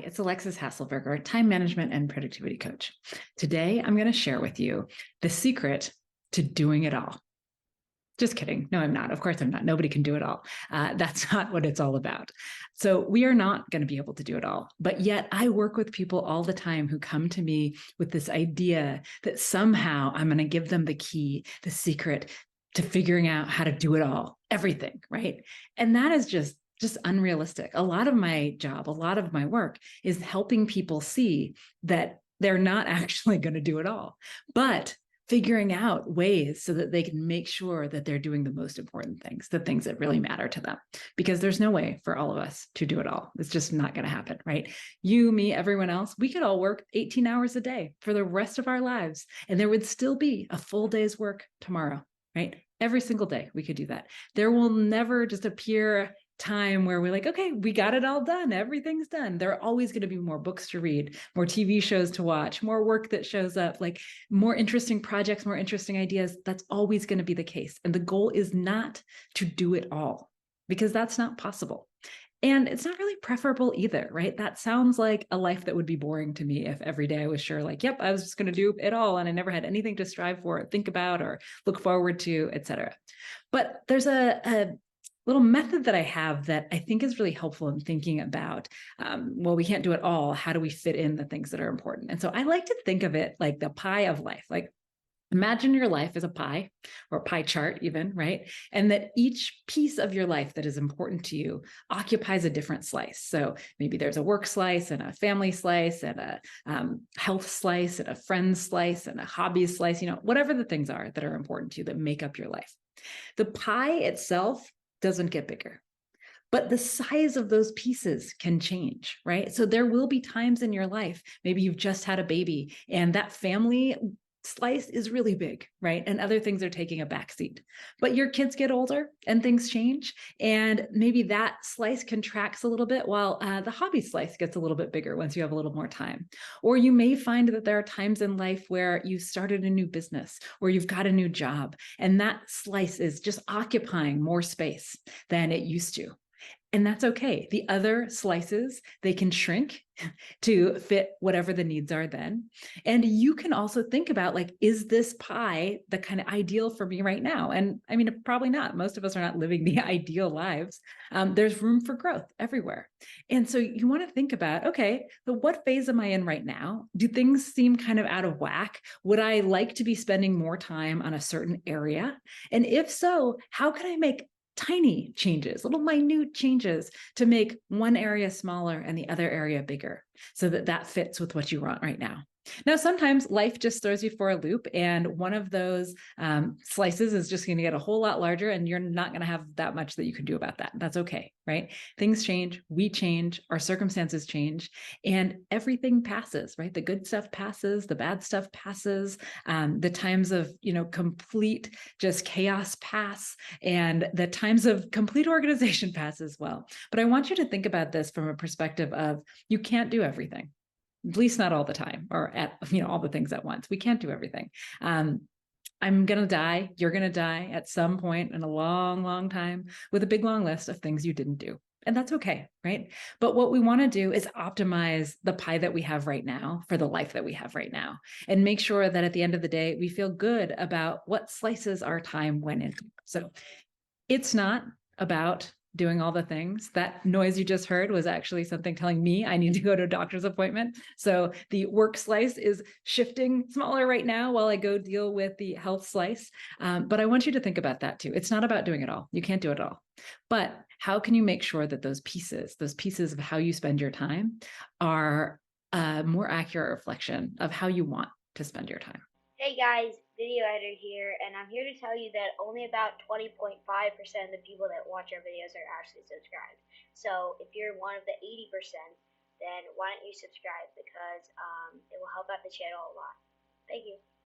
it's Alexis Hasselberger, time management and productivity coach. Today, I'm going to share with you the secret to doing it all. Just kidding. No, I'm not. Of course, I'm not. Nobody can do it all. That's not what it's all about. So, we are not going to be able to do it all. But yet, I work with people all the time who come to me with this idea that somehow I'm going to give them the key, the secret to figuring out how to do it all, everything, right? And that is just unrealistic. A lot of my job, a lot of my work is helping people see that they're not actually going to do it all, but figuring out ways so that they can make sure that they're doing the most important things, the things that really matter to them. Because there's no way for all of us to do it all. It's just not going to happen, right? You, me, everyone else, we could all work 18 hours a day for the rest of our lives, and there would still be a full day's work tomorrow, right? Every single day we could do that. There will never just appear time where we're like, okay, we got it all done. Everything's done. There are always going to be more books to read, more TV shows to watch, more work that shows up, like more interesting projects, more interesting ideas. That's always going to be the case. And the goal is not to do it all, because that's not possible. And it's not really preferable either, right? That sounds like a life that would be boring to me if every day I was sure, like, yep, I was just going to do it all, and I never had anything to strive for, think about, or look forward to, etc. But there's a little method that I have that I think is really helpful in thinking about, well, we can't do it all. How do we fit in the things that are important? And so I like to think of it like the pie of life. Like, imagine your life as a pie, or a pie chart even, right? And that each piece of your life that is important to you occupies a different slice. So maybe there's a work slice and a family slice and a health slice and a friends slice and a hobbies slice, whatever the things are that are important to you that make up your life. The pie itself doesn't get bigger, but the size of those pieces can change, right? So there will be times in your life, maybe you've just had a baby and that family slice is really big, right? And other things are taking a backseat. But your kids get older and things change, and maybe that slice contracts a little bit while the hobby slice gets a little bit bigger once you have a little more time. Or you may find that there are times in life where you started a new business or you've got a new job, and that slice is just occupying more space than it used to. And that's okay. The other slices, they can shrink to fit whatever the needs are then. And you can also think about, like, is this pie the kind of ideal for me right now? And I mean, probably not. Most of us are not living the ideal lives. There's room for growth everywhere. And so you want to think about, okay, so what phase am I in right now? Do things seem kind of out of whack? Would I like to be spending more time on a certain area? And if so, how can I make tiny changes, little minute changes to make one area smaller and the other area bigger so that that fits with what you want right now? Now, sometimes life just throws you for a loop, and one of those slices is just going to get a whole lot larger, and you're not going to have that much that you can do about that. That's okay, right? Things change, we change, our circumstances change, and everything passes, right? The good stuff passes, the bad stuff passes, the times of, complete just chaos pass, and the times of complete organization pass as well. But I want you to think about this from a perspective of, you can't do everything, at least not all the time, or at all the things at once. We can't do everything. I'm going to die. You're going to die at some point in a long, long time with a big, long list of things you didn't do. And that's okay, right? But what we want to do is optimize the pie that we have right now for the life that we have right now, and make sure that at the end of the day, we feel good about what slices our time went into. So it's not about doing all the things. That noise you just heard was actually something telling me I need to go to a doctor's appointment. So the work slice is shifting smaller right now while I go deal with the health slice. But I want you to think about that too. It's not about doing it all. You can't do it all. But how can you make sure that those pieces of how you spend your time, are a more accurate reflection of how you want to spend your time? Hey guys, video editor here, and I'm here to tell you that only about 20.5% of the people that watch our videos are actually subscribed. So if you're one of the 80%, then why don't you subscribe, because it will help out the channel a lot. Thank you.